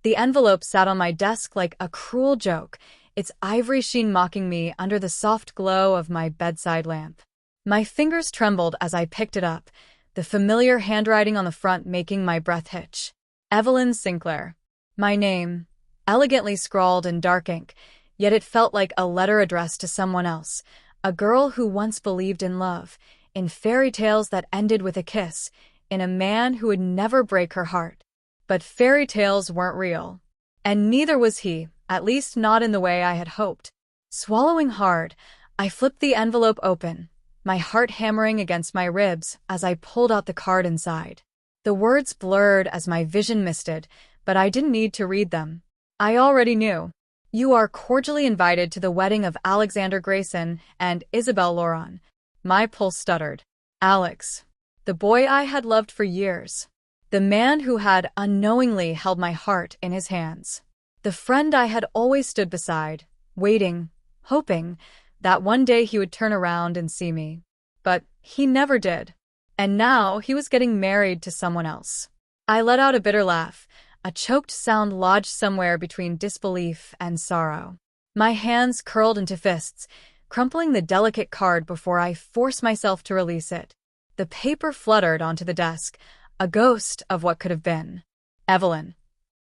The envelope sat on my desk like a cruel joke, its ivory sheen mocking me under the soft glow of my bedside lamp. My fingers trembled as I picked it up, the familiar handwriting on the front making my breath hitch. Evelyn Sinclair. My name, elegantly scrawled in dark ink, yet it felt like a letter addressed to someone else, a girl who once believed in love, in fairy tales that ended with a kiss, in a man who would never break her heart. But fairy tales weren't real. And neither was he, at least not in the way I had hoped. Swallowing hard, I flipped the envelope open, my heart hammering against my ribs as I pulled out the card inside. The words blurred as my vision misted, but I didn't need to read them. I already knew. You are cordially invited to the wedding of Alexander Grayson and Isabel Lauron. My pulse stuttered. Alex. The boy I had loved for years. The man who had unknowingly held my heart in his hands. The friend I had always stood beside, waiting, hoping that one day he would turn around and see me. But he never did. And now he was getting married to someone else. I let out a bitter laugh, a choked sound lodged somewhere between disbelief and sorrow. My hands curled into fists, crumpling the delicate card before I forced myself to release it. The paper fluttered onto the desk, a ghost of what could have been. Evelyn.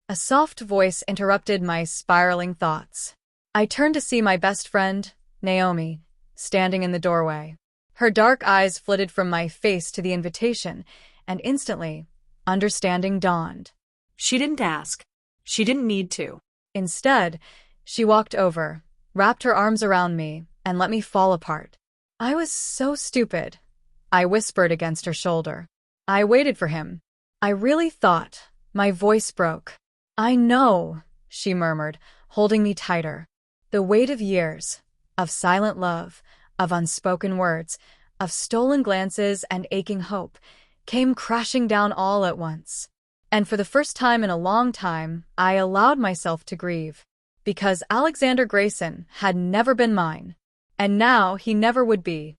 A soft voice interrupted my spiraling thoughts. I turned to see my best friend, Naomi, standing in the doorway. Her dark eyes flitted from my face to the invitation, and instantly, understanding dawned. She didn't ask. She didn't need to. Instead, she walked over, wrapped her arms around me, and let me fall apart. I was so stupid. I whispered against her shoulder. I waited for him. I really thought. My voice broke. I know, she murmured, holding me tighter. The weight of years, of silent love, of unspoken words, of stolen glances and aching hope, came crashing down all at once. And for the first time in a long time, I allowed myself to grieve. Because Alexander Grayson had never been mine. And now he never would be.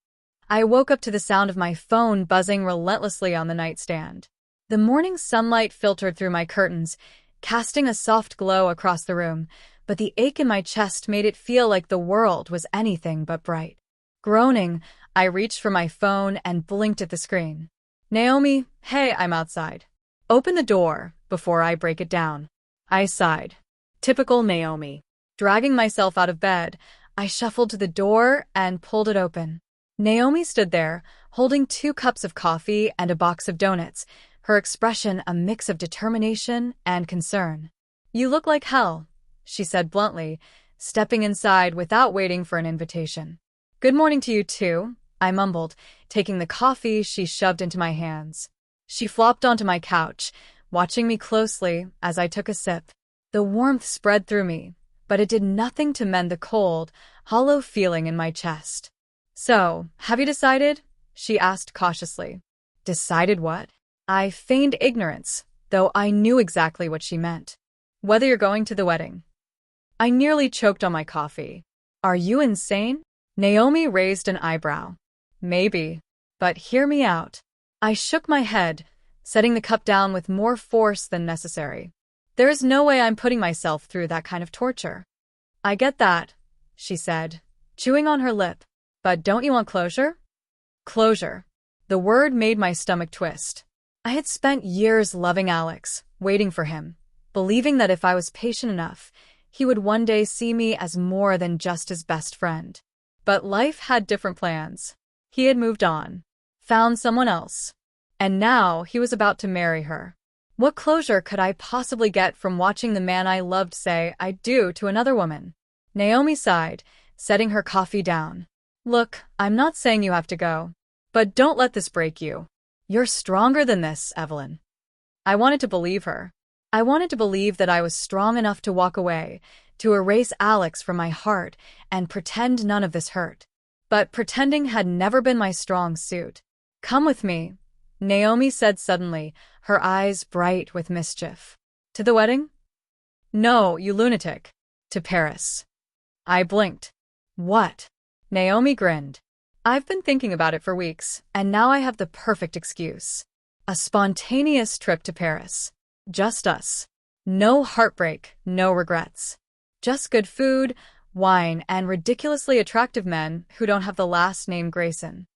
I woke up to the sound of my phone buzzing relentlessly on the nightstand. The morning sunlight filtered through my curtains, casting a soft glow across the room, but the ache in my chest made it feel like the world was anything but bright. Groaning, I reached for my phone and blinked at the screen. Naomi, hey, I'm outside. Open the door before I break it down. I sighed. Typical Naomi. Dragging myself out of bed, I shuffled to the door and pulled it open. Naomi stood there, holding 2 cups of coffee and a box of donuts, her expression a mix of determination and concern. You look like hell, she said bluntly, stepping inside without waiting for an invitation. Good morning to you too, I mumbled, taking the coffee she shoved into my hands. She flopped onto my couch, watching me closely as I took a sip. The warmth spread through me, but it did nothing to mend the cold, hollow feeling in my chest. So, have you decided? She asked cautiously. Decided what? I feigned ignorance, though I knew exactly what she meant. Whether you're going to the wedding. I nearly choked on my coffee. Are you insane? Naomi raised an eyebrow. Maybe. But hear me out. I shook my head, setting the cup down with more force than necessary. There is no way I'm putting myself through that kind of torture. I get that, she said, chewing on her lip. But don't you want closure? Closure. The word made my stomach twist. I had spent years loving Alex, waiting for him, believing that if I was patient enough, he would one day see me as more than just his best friend. But life had different plans. He had moved on, found someone else, and now he was about to marry her. What closure could I possibly get from watching the man I loved say I do to another woman? Naomi sighed, setting her coffee down. Look, I'm not saying you have to go, but don't let this break you. You're stronger than this, Evelyn. I wanted to believe her. I wanted to believe that I was strong enough to walk away, to erase Alex from my heart and pretend none of this hurt. But pretending had never been my strong suit. Come with me, Naomi said suddenly, her eyes bright with mischief. To the wedding? No, you lunatic. To Paris. I blinked. What? Naomi grinned. I've been thinking about it for weeks, and now I have the perfect excuse. A spontaneous trip to Paris. Just us. No heartbreak, no regrets. Just good food, wine, and ridiculously attractive men who don't have the last name Grayson.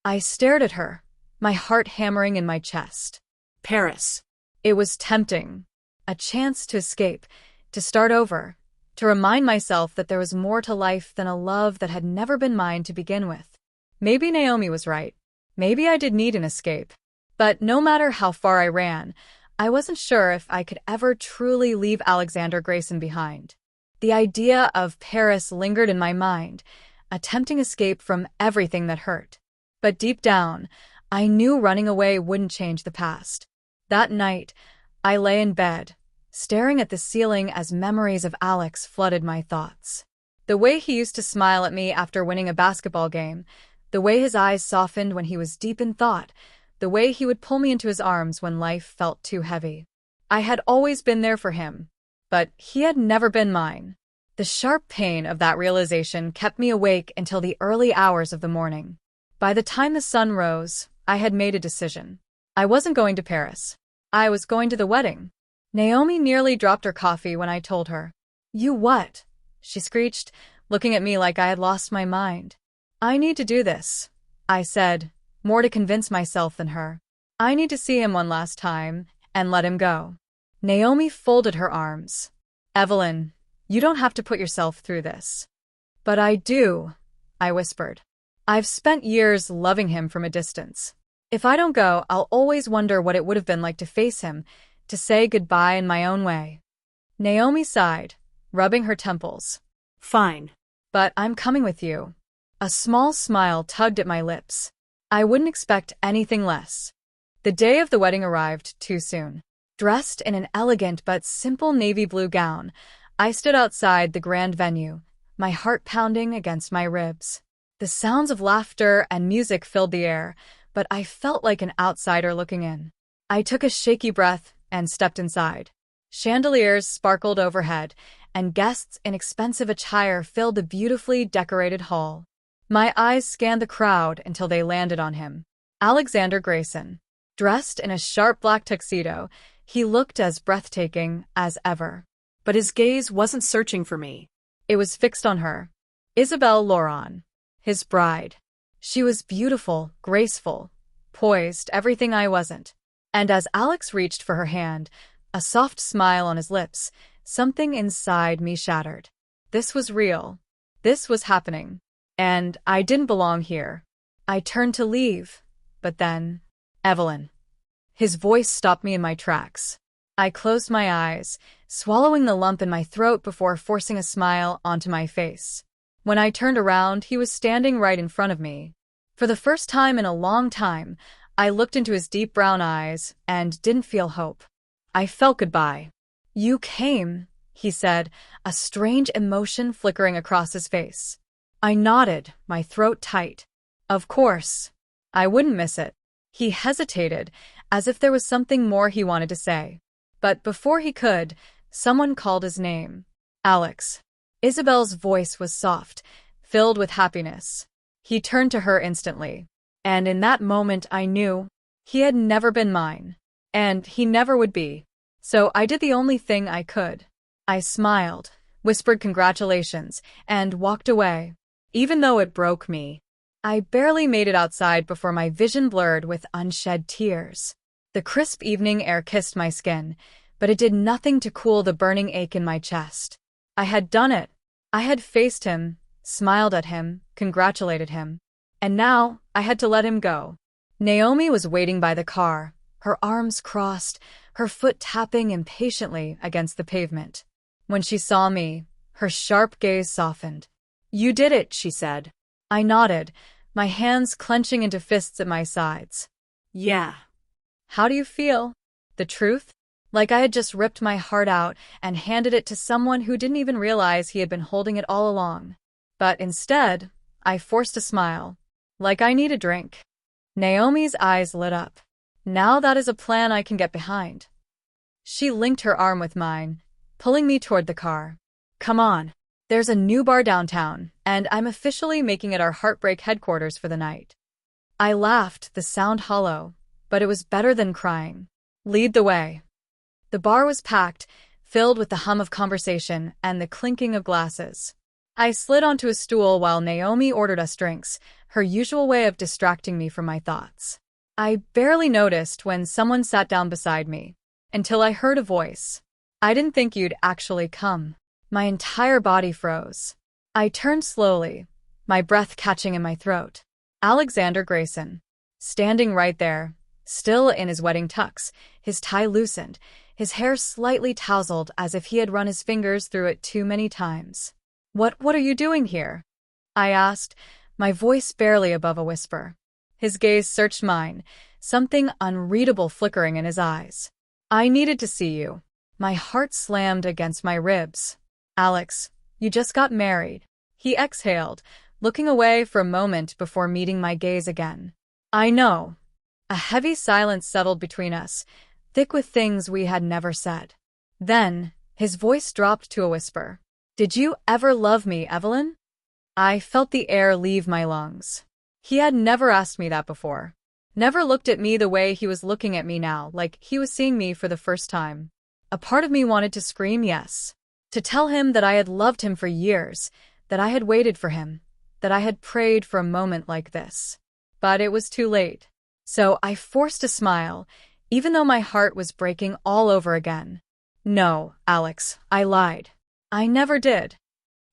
I stared at her, my heart hammering in my chest. Paris. It was tempting. A chance to escape, to start over, to remind myself that there was more to life than a love that had never been mine to begin with. Maybe Naomi was right. Maybe I did need an escape. But no matter how far I ran, I wasn't sure if I could ever truly leave Alexander Grayson behind. The idea of Paris lingered in my mind, a tempting escape from everything that hurt. But deep down, I knew running away wouldn't change the past. That night, I lay in bed, staring at the ceiling as memories of Alex flooded my thoughts. The way he used to smile at me after winning a basketball game, the way his eyes softened when he was deep in thought, the way he would pull me into his arms when life felt too heavy. I had always been there for him, but he had never been mine. The sharp pain of that realization kept me awake until the early hours of the morning. By the time the sun rose, I had made a decision. I wasn't going to Paris. I was going to the wedding. Naomi nearly dropped her coffee when I told her. "You what?" she screeched, looking at me like I had lost my mind. "I need to do this," I said, more to convince myself than her. "I need to see him one last time and let him go." Naomi folded her arms. "Evelyn, you don't have to put yourself through this." "But I do," I whispered. "I've spent years loving him from a distance. If I don't go, I'll always wonder what it would have been like to face him, to say goodbye in my own way." Naomi sighed, rubbing her temples. Fine. "But I'm coming with you." A small smile tugged at my lips. I wouldn't expect anything less. The day of the wedding arrived too soon. Dressed in an elegant but simple navy blue gown, I stood outside the grand venue, my heart pounding against my ribs. The sounds of laughter and music filled the air, but I felt like an outsider looking in. I took a shaky breath and stepped inside. Chandeliers sparkled overhead, and guests in expensive attire filled the beautifully decorated hall. My eyes scanned the crowd until they landed on him. Alexander Grayson. Dressed in a sharp black tuxedo, he looked as breathtaking as ever. But his gaze wasn't searching for me. It was fixed on her. Isabelle Lauron, his bride. She was beautiful, graceful, poised, everything I wasn't. And as Alex reached for her hand, a soft smile on his lips, something inside me shattered. This was real. This was happening. And I didn't belong here. I turned to leave, but then, Evelyn. His voice stopped me in my tracks. I closed my eyes, swallowing the lump in my throat before forcing a smile onto my face. When I turned around, he was standing right in front of me. For the first time in a long time, I looked into his deep brown eyes and didn't feel hope. I felt goodbye. "You came," he said, a strange emotion flickering across his face. I nodded, my throat tight. Of course. I wouldn't miss it. He hesitated, as if there was something more he wanted to say. But before he could, someone called his name. "Alex." Isabel's voice was soft, filled with happiness. He turned to her instantly. And in that moment I knew he had never been mine. And he never would be. So I did the only thing I could. I smiled, whispered congratulations, and walked away. Even though it broke me. I barely made it outside before my vision blurred with unshed tears. The crisp evening air kissed my skin, but it did nothing to cool the burning ache in my chest. I had done it. I had faced him, smiled at him, congratulated him. And now, I had to let him go. Naomi was waiting by the car, her arms crossed, her foot tapping impatiently against the pavement. When she saw me, her sharp gaze softened. "You did it," she said. I nodded, my hands clenching into fists at my sides. "Yeah." "How do you feel?" The truth? Like I had just ripped my heart out and handed it to someone who didn't even realize he had been holding it all along. But instead, I forced a smile. Like I need a drink. Naomi's eyes lit up. Now that is a plan I can get behind. She linked her arm with mine, pulling me toward the car. "Come on. There's a new bar downtown, and I'm officially making it our heartbreak headquarters for the night." I laughed, the sound hollow, but it was better than crying. "Lead the way." The bar was packed, filled with the hum of conversation and the clinking of glasses. I slid onto a stool while Naomi ordered us drinks, her usual way of distracting me from my thoughts. I barely noticed when someone sat down beside me, until I heard a voice. "I didn't think you'd actually come." My entire body froze. I turned slowly, my breath catching in my throat. Alexander Grayson, standing right there, still in his wedding tux, his tie loosened, his hair slightly tousled as if he had run his fingers through it too many times. What are you doing here?" I asked, my voice barely above a whisper. His gaze searched mine, something unreadable flickering in his eyes. "I needed to see you." My heart slammed against my ribs. "Alex, you just got married." He exhaled, looking away for a moment before meeting my gaze again. "I know." A heavy silence settled between us, thick with things we had never said. Then, his voice dropped to a whisper. "Did you ever love me, Evelyn?" I felt the air leave my lungs. He had never asked me that before. Never looked at me the way he was looking at me now, like he was seeing me for the first time. A part of me wanted to scream yes. To tell him that I had loved him for years, that I had waited for him, that I had prayed for a moment like this. But it was too late. So I forced a smile, even though my heart was breaking all over again. "No, Alex, I lied. I never did."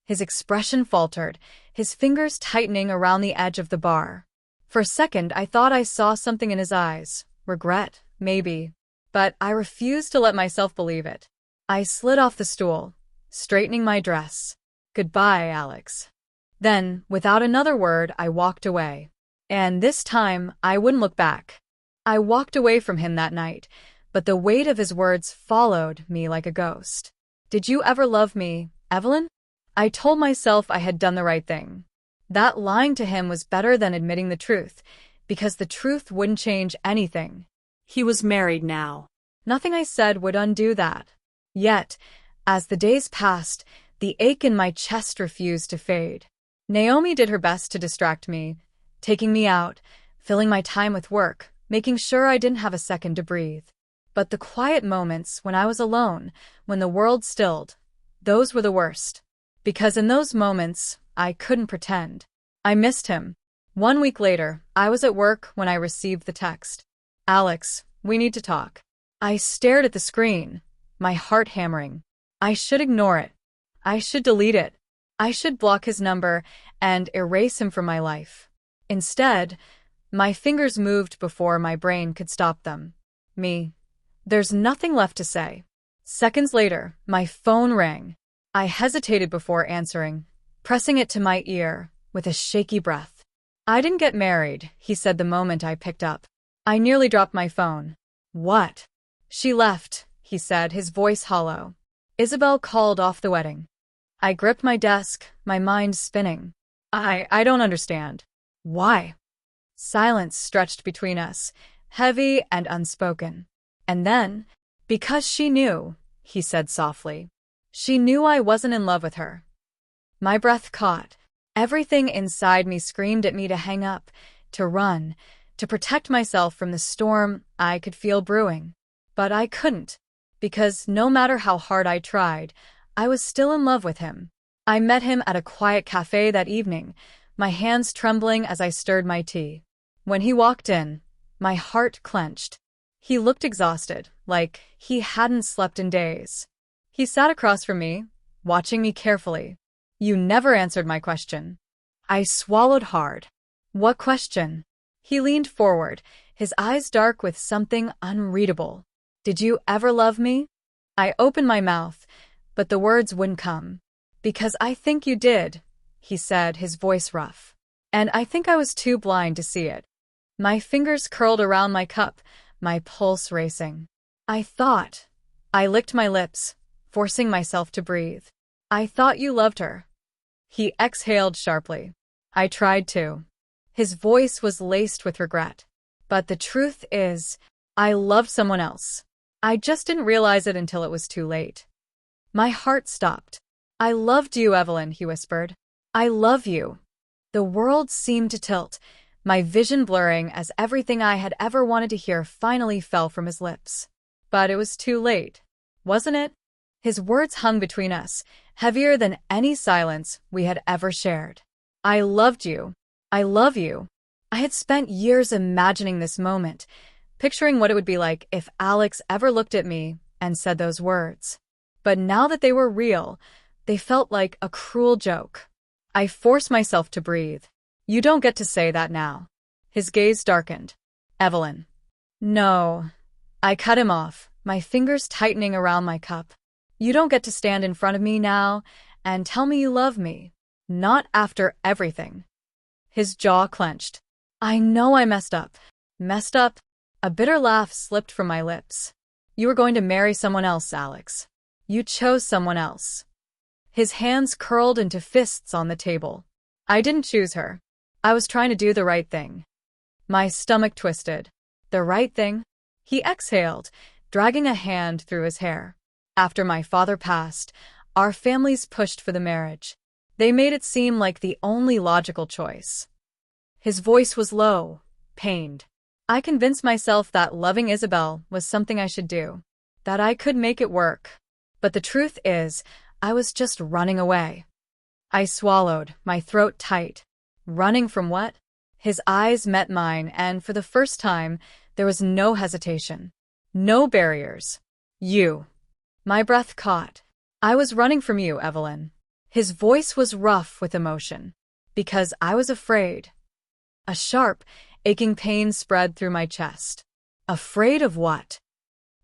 His expression faltered, his fingers tightening around the edge of the bar. For a second, I thought I saw something in his eyes. Regret, maybe. But I refused to let myself believe it. I slid off the stool, straightening my dress. "Goodbye, Alex." Then, without another word, I walked away. And this time, I wouldn't look back. I walked away from him that night, but the weight of his words followed me like a ghost. "Did you ever love me, Evelyn?" I told myself I had done the right thing. That lying to him was better than admitting the truth, because the truth wouldn't change anything. He was married now. Nothing I said would undo that. Yet, as the days passed, the ache in my chest refused to fade. Naomi did her best to distract me, taking me out, filling my time with work, making sure I didn't have a second to breathe. But the quiet moments when I was alone, when the world stilled, those were the worst. Because in those moments, I couldn't pretend. I missed him. 1 week later, I was at work when I received the text. "Alex, we need to talk." I stared at the screen, my heart hammering. I should ignore it. I should delete it. I should block his number and erase him from my life. Instead, my fingers moved before my brain could stop them. There's nothing left to say. Seconds later, my phone rang. I hesitated before answering, pressing it to my ear with a shaky breath. "I didn't get married," he said the moment I picked up. I nearly dropped my phone. "What?" "She left," he said, his voice hollow. "Isabel called off the wedding." I gripped my desk, my mind spinning. I don't understand. Why? Silence stretched between us, heavy and unspoken. And then, "Because she knew," he said softly. "She knew I wasn't in love with her." My breath caught. Everything inside me screamed at me to hang up, to run, to protect myself from the storm I could feel brewing. But I couldn't, because no matter how hard I tried, I was still in love with him. I met him at a quiet cafe that evening, my hands trembling as I stirred my tea. When he walked in, my heart clenched. He looked exhausted, like he hadn't slept in days. He sat across from me, watching me carefully. "You never answered my question." I swallowed hard. "What question?" He leaned forward, his eyes dark with something unreadable. "Did you ever love me?" I opened my mouth, but the words wouldn't come. "Because I think you did," he said, his voice rough. And I think I was too blind to see it. My fingers curled around my cup, my pulse racing. I licked my lips, forcing myself to breathe. "I thought you loved her." He exhaled sharply. I tried to. His voice was laced with regret. "But the truth is, I loved someone else. I just didn't realize it until it was too late." My heart stopped. "I loved you, Evelyn," he whispered. "I love you." The world seemed to tilt, my vision blurring as everything I had ever wanted to hear finally fell from his lips. But it was too late, wasn't it? His words hung between us, heavier than any silence we had ever shared. I loved you. I love you. I had spent years imagining this moment, picturing what it would be like if Alex ever looked at me and said those words. But now that they were real, they felt like a cruel joke. I forced myself to breathe. You don't get to say that now. His gaze darkened. Evelyn. No. I cut him off, my fingers tightening around my cup. You don't get to stand in front of me now and tell me you love me. Not after everything. His jaw clenched. I know I messed up. Messed up? A bitter laugh slipped from my lips. You were going to marry someone else, Alex. You chose someone else. His hands curled into fists on the table. I didn't choose her. I was trying to do the right thing. My stomach twisted. The right thing? He exhaled, dragging a hand through his hair. After my father passed, our families pushed for the marriage. They made it seem like the only logical choice. His voice was low, pained. I convinced myself that loving Isabel was something I should do, that I could make it work. But the truth is, I was just running away. I swallowed, my throat tight. Running from what? His eyes met mine, and for the first time, there was no hesitation. No barriers. You. My breath caught. I was running from you, Evelyn. His voice was rough with emotion. Because I was afraid. A sharp, aching pain spread through my chest. Afraid of what?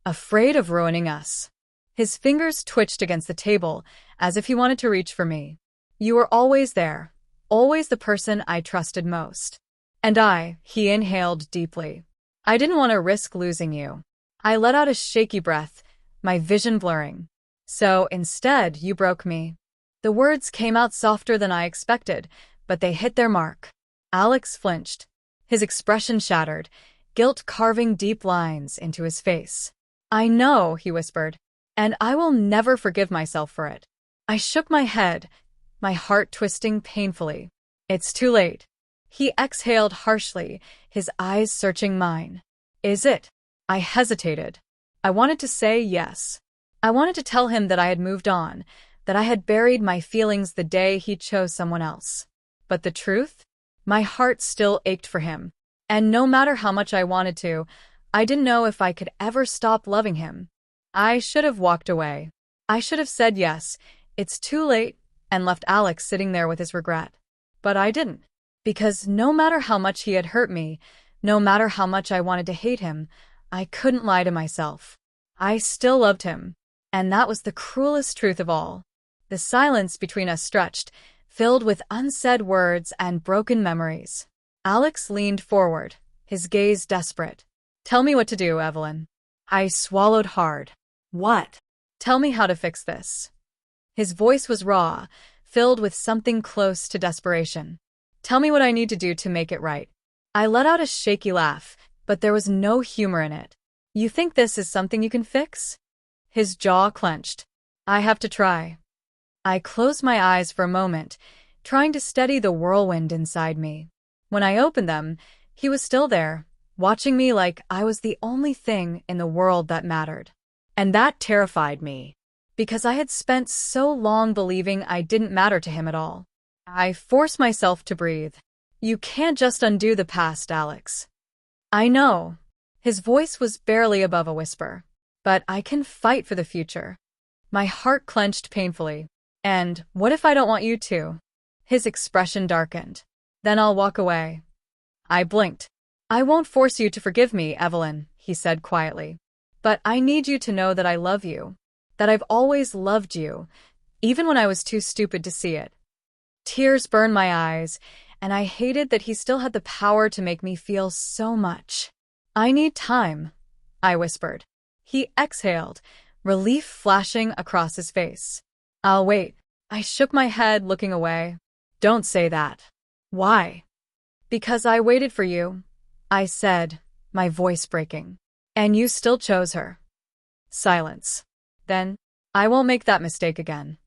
Afraid of ruining us. His fingers twitched against the table, as if he wanted to reach for me. You were always there, always the person I trusted most. And he inhaled deeply. I didn't want to risk losing you. I let out a shaky breath, my vision blurring. So instead, you broke me. The words came out softer than I expected, but they hit their mark. Alex flinched. His expression shattered, guilt carving deep lines into his face. I know, he whispered, and I will never forgive myself for it. I shook my head, my heart twisting painfully. It's too late. He exhaled harshly, his eyes searching mine. Is it? I hesitated. I wanted to say yes. I wanted to tell him that I had moved on, that I had buried my feelings the day he chose someone else. But the truth? My heart still ached for him. And no matter how much I wanted to, I didn't know if I could ever stop loving him. I should have walked away. I should have said yes, it's too late, and left Alex sitting there with his regret. But I didn't. Because no matter how much he had hurt me, no matter how much I wanted to hate him, I couldn't lie to myself. I still loved him. And that was the cruelest truth of all. The silence between us stretched, filled with unsaid words and broken memories. Alex leaned forward, his gaze desperate. Tell me what to do, Evelyn. I swallowed hard. What? Tell me how to fix this. His voice was raw, filled with something close to desperation. Tell me what I need to do to make it right. I let out a shaky laugh, but there was no humor in it. You think this is something you can fix? His jaw clenched. I have to try. I closed my eyes for a moment, trying to steady the whirlwind inside me. When I opened them, he was still there, watching me like I was the only thing in the world that mattered. And that terrified me, because I had spent so long believing I didn't matter to him at all. I forced myself to breathe. You can't just undo the past, Alex. I know. His voice was barely above a whisper. But I can fight for the future. My heart clenched painfully. And what if I don't want you to? His expression darkened. Then I'll walk away. I blinked. I won't force you to forgive me, Evelyn, he said quietly. But I need you to know that I love you. That I've always loved you, even when I was too stupid to see it. Tears burned my eyes, and I hated that he still had the power to make me feel so much. I need time, I whispered. He exhaled, relief flashing across his face. I'll wait. I shook my head, looking away. Don't say that. Why? Because I waited for you, I said, my voice breaking. And you still chose her. Silence. Then, I won't make that mistake again.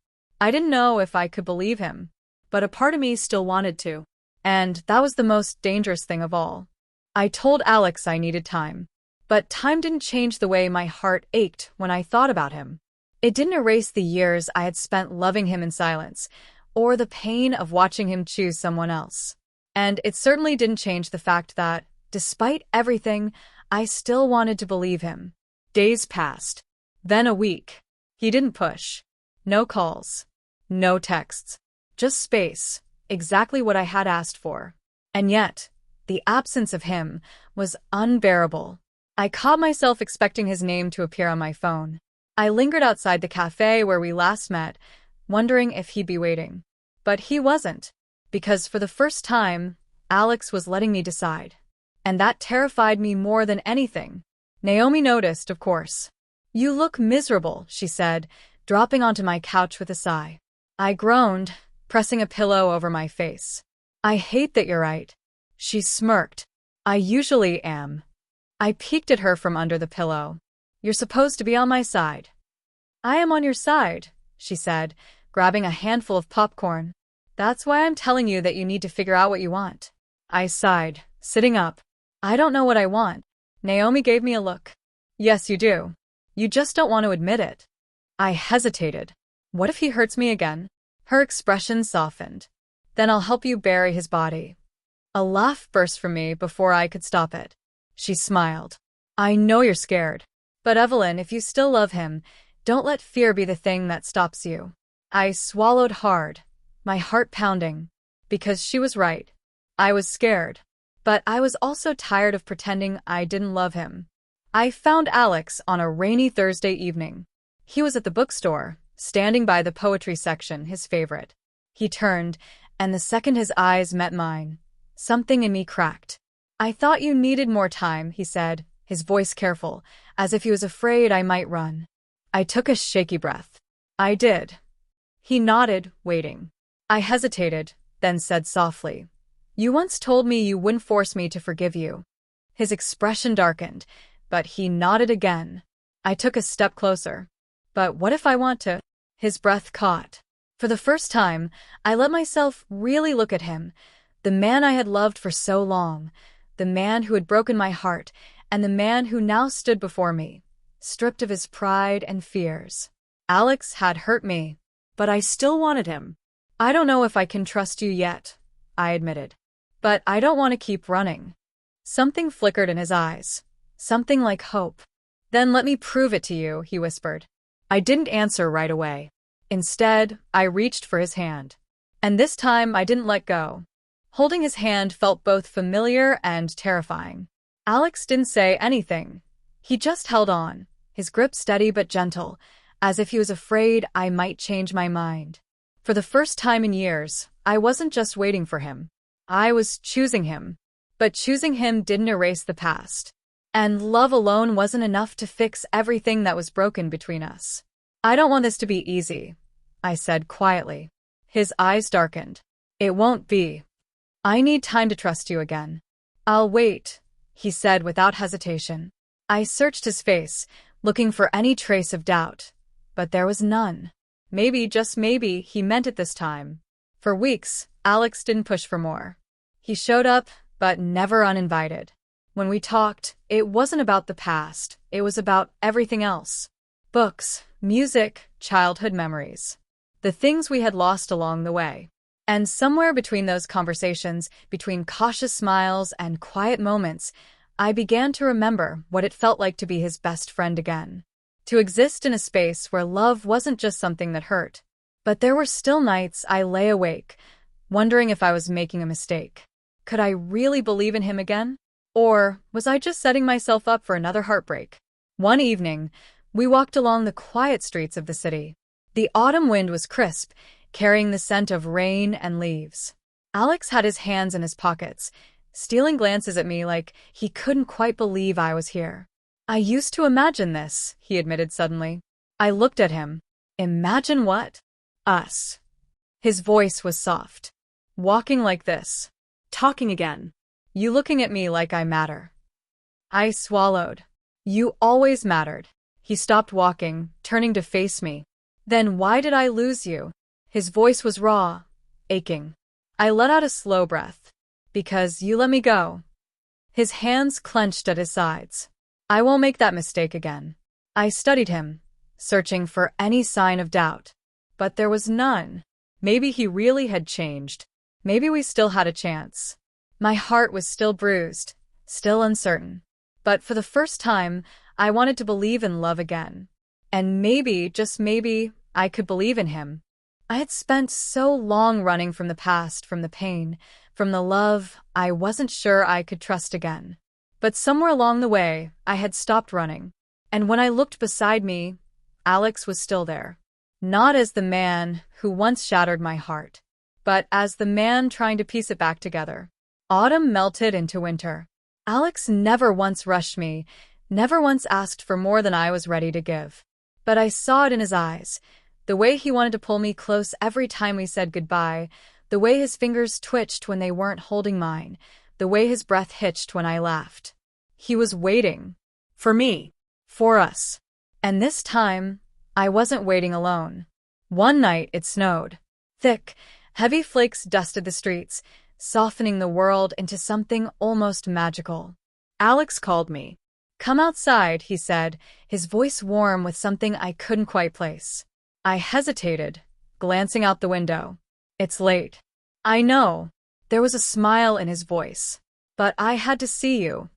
I didn't know if I could believe him, but a part of me still wanted to. And that was the most dangerous thing of all. I told Alex I needed time. But time didn't change the way my heart ached when I thought about him. It didn't erase the years I had spent loving him in silence, or the pain of watching him choose someone else. And it certainly didn't change the fact that, despite everything, I still wanted to believe him. Days passed. Then a week. He didn't push. No calls. No texts. Just space. Exactly what I had asked for. And yet, the absence of him was unbearable. I caught myself expecting his name to appear on my phone. I lingered outside the cafe where we last met, wondering if he'd be waiting. But he wasn't, because for the first time, Alex was letting me decide. And that terrified me more than anything. Naomi noticed, of course. "You look miserable," she said, dropping onto my couch with a sigh. I groaned, pressing a pillow over my face. "I hate that you're right." She smirked. "I usually am." I peeked at her from under the pillow. "You're supposed to be on my side." "I am on your side," she said, grabbing a handful of popcorn. "That's why I'm telling you that you need to figure out what you want." I sighed, sitting up. "I don't know what I want." Naomi gave me a look. "Yes, you do. You just don't want to admit it." I hesitated. "What if he hurts me again?" Her expression softened. "Then I'll help you bury his body." A laugh burst from me before I could stop it. She smiled. "I know you're scared. But Evelyn, if you still love him, don't let fear be the thing that stops you." I swallowed hard, my heart pounding, because she was right. I was scared. But I was also tired of pretending I didn't love him. I found Alex on a rainy Thursday evening. He was at the bookstore, standing by the poetry section, his favorite. He turned, and the second his eyes met mine, something in me cracked. "I thought you needed more time," he said, his voice careful, as if he was afraid I might run. I took a shaky breath. "I did." He nodded, waiting. I hesitated, then said softly, "You once told me you wouldn't force me to forgive you." His expression darkened, but he nodded again. I took a step closer. "But what if I want to?" His breath caught. For the first time, I let myself really look at him, the man I had loved for so long, the man who had broken my heart, and the man who now stood before me, stripped of his pride and fears. Alex had hurt me, but I still wanted him. "I don't know if I can trust you yet," I admitted. "But I don't want to keep running." Something flickered in his eyes, something like hope. "Then let me prove it to you," he whispered. I didn't answer right away. Instead, I reached for his hand. And this time I didn't let go. Holding his hand felt both familiar and terrifying. Alex didn't say anything. He just held on, his grip steady but gentle, as if he was afraid I might change my mind. For the first time in years, I wasn't just waiting for him. I was choosing him. But choosing him didn't erase the past. And love alone wasn't enough to fix everything that was broken between us. "I don't want this to be easy," I said quietly. His eyes darkened. "It won't be. I need time to trust you again." "I'll wait," he said without hesitation. I searched his face, looking for any trace of doubt, but there was none. Maybe, just maybe, he meant it this time. For weeks, Alex didn't push for more. He showed up, but never uninvited. When we talked, it wasn't about the past, it was about everything else. Books, music, childhood memories. The things we had lost along the way. And somewhere between those conversations, between cautious smiles and quiet moments, I began to remember what it felt like to be his best friend again. To exist in a space where love wasn't just something that hurt. But there were still nights I lay awake, wondering if I was making a mistake. Could I really believe in him again? Or was I just setting myself up for another heartbreak? One evening, we walked along the quiet streets of the city. The autumn wind was crisp, carrying the scent of rain and leaves. Alex had his hands in his pockets, stealing glances at me like he couldn't quite believe I was here. "I used to imagine this," he admitted suddenly. I looked at him. "Imagine what?" "Us." His voice was soft. "Walking like this. Talking again. You looking at me like I matter." I swallowed. "You always mattered." He stopped walking, turning to face me. "Then why did I lose you?" His voice was raw, aching. I let out a slow breath. "Because you let me go." His hands clenched at his sides. "I won't make that mistake again." I studied him, searching for any sign of doubt. But there was none. Maybe he really had changed. Maybe we still had a chance. My heart was still bruised, still uncertain. But for the first time, I wanted to believe in love again. And maybe, just maybe, I could believe in him. I had spent so long running from the past, from the pain, from the love I wasn't sure I could trust again. But somewhere along the way, I had stopped running. And when I looked beside me, Alex was still there. Not as the man who once shattered my heart, but as the man trying to piece it back together. Autumn melted into winter. Alex never once rushed me, never once asked for more than I was ready to give. But I saw it in his eyes, the way he wanted to pull me close every time we said goodbye, the way his fingers twitched when they weren't holding mine, the way his breath hitched when I laughed. He was waiting. For me. For us. And this time, I wasn't waiting alone. One night it snowed. Thick, heavy flakes dusted the streets, softening the world into something almost magical. Alex called me. "Come outside," he said, his voice warm with something I couldn't quite place. I hesitated, glancing out the window. "It's late." "I know." There was a smile in his voice. "But I had to see you."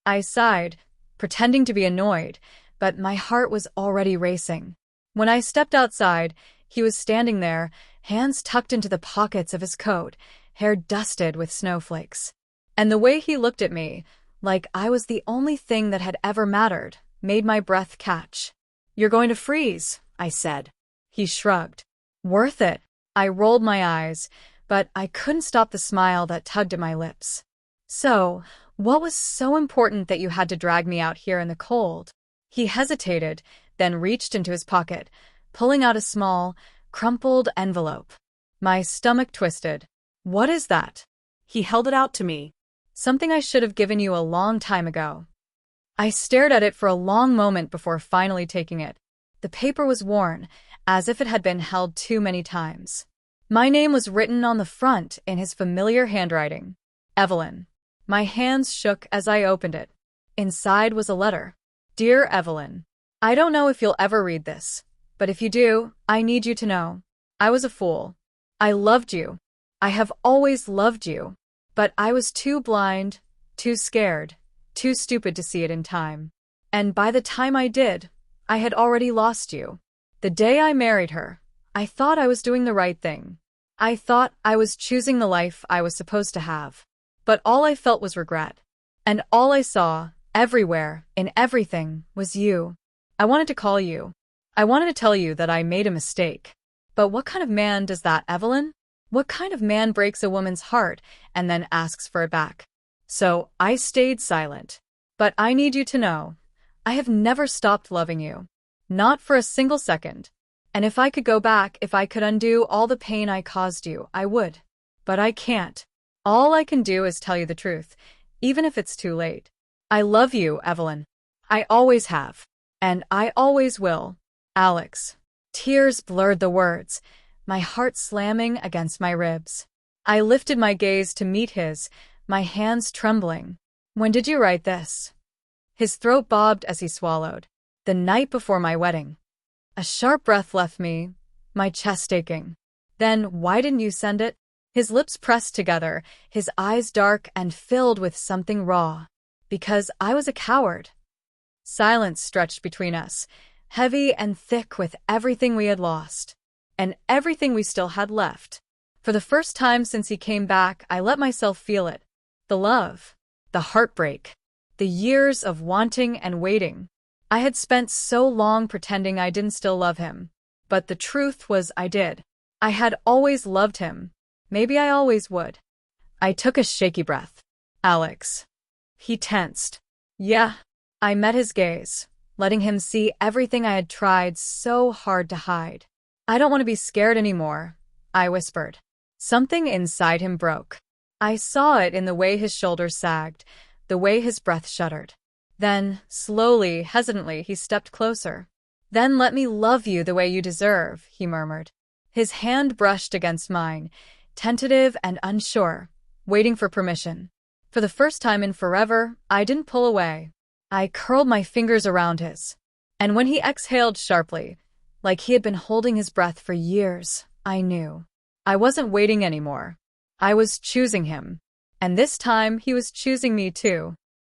I sighed, pretending to be annoyed, but my heart was already racing. When I stepped outside, he was standing there, hands tucked into the pockets of his coat, hair dusted with snowflakes. And the way he looked at me, like I was the only thing that had ever mattered, made my breath catch. "You're going to freeze," I said. He shrugged. "Worth it." I rolled my eyes, but I couldn't stop the smile that tugged at my lips. "So, what was so important that you had to drag me out here in the cold?" He hesitated, then reached into his pocket, pulling out a small, crumpled envelope. My stomach twisted. "What is that?" He held it out to me. "Something I should have given you a long time ago." I stared at it for a long moment before finally taking it. The paper was worn, as if it had been held too many times. My name was written on the front in his familiar handwriting. Evelyn. My hands shook as I opened it. Inside was a letter. "Dear Evelyn, I don't know if you'll ever read this, but if you do, I need you to know. I was a fool. I loved you. I have always loved you. But I was too blind, too scared, too stupid to see it in time. And by the time I did, I had already lost you. The day I married her, I thought I was doing the right thing. I thought I was choosing the life I was supposed to have. But all I felt was regret. And all I saw, everywhere, in everything, was you. I wanted to call you. I wanted to tell you that I made a mistake. But what kind of man does that, Evelyn? What kind of man breaks a woman's heart and then asks for it back?" So I stayed silent. "But I need you to know, I have never stopped loving you. Not for a single second. And if I could go back, if I could undo all the pain I caused you, I would. But I can't. All I can do is tell you the truth, even if it's too late. I love you, Evelyn. I always have. And I always will. Alex." Tears blurred the words, my heart slamming against my ribs. I lifted my gaze to meet his, my hands trembling. "When did you write this?" His throat bobbed as he swallowed. "The night before my wedding." A sharp breath left me, my chest aching. "Then why didn't you send it?" His lips pressed together, his eyes dark and filled with something raw. "Because I was a coward." Silence stretched between us, heavy and thick with everything we had lost. And everything we still had left. For the first time since he came back, I let myself feel it. The love. The heartbreak. The years of wanting and waiting. I had spent so long pretending I didn't still love him. But the truth was I did. I had always loved him. Maybe I always would. I took a shaky breath. "Alex." He tensed. "Yeah." I met his gaze, letting him see everything I had tried so hard to hide. "I don't want to be scared anymore," I whispered. Something inside him broke. I saw it in the way his shoulders sagged, the way his breath shuddered. Then, slowly, hesitantly, he stepped closer. "Then let me love you the way you deserve," he murmured. His hand brushed against mine, tentative and unsure, waiting for permission. For the first time in forever, I didn't pull away. I curled my fingers around his. And when he exhaled sharply, like he had been holding his breath for years, I knew. I wasn't waiting anymore. I was choosing him. And this time, he was choosing me too.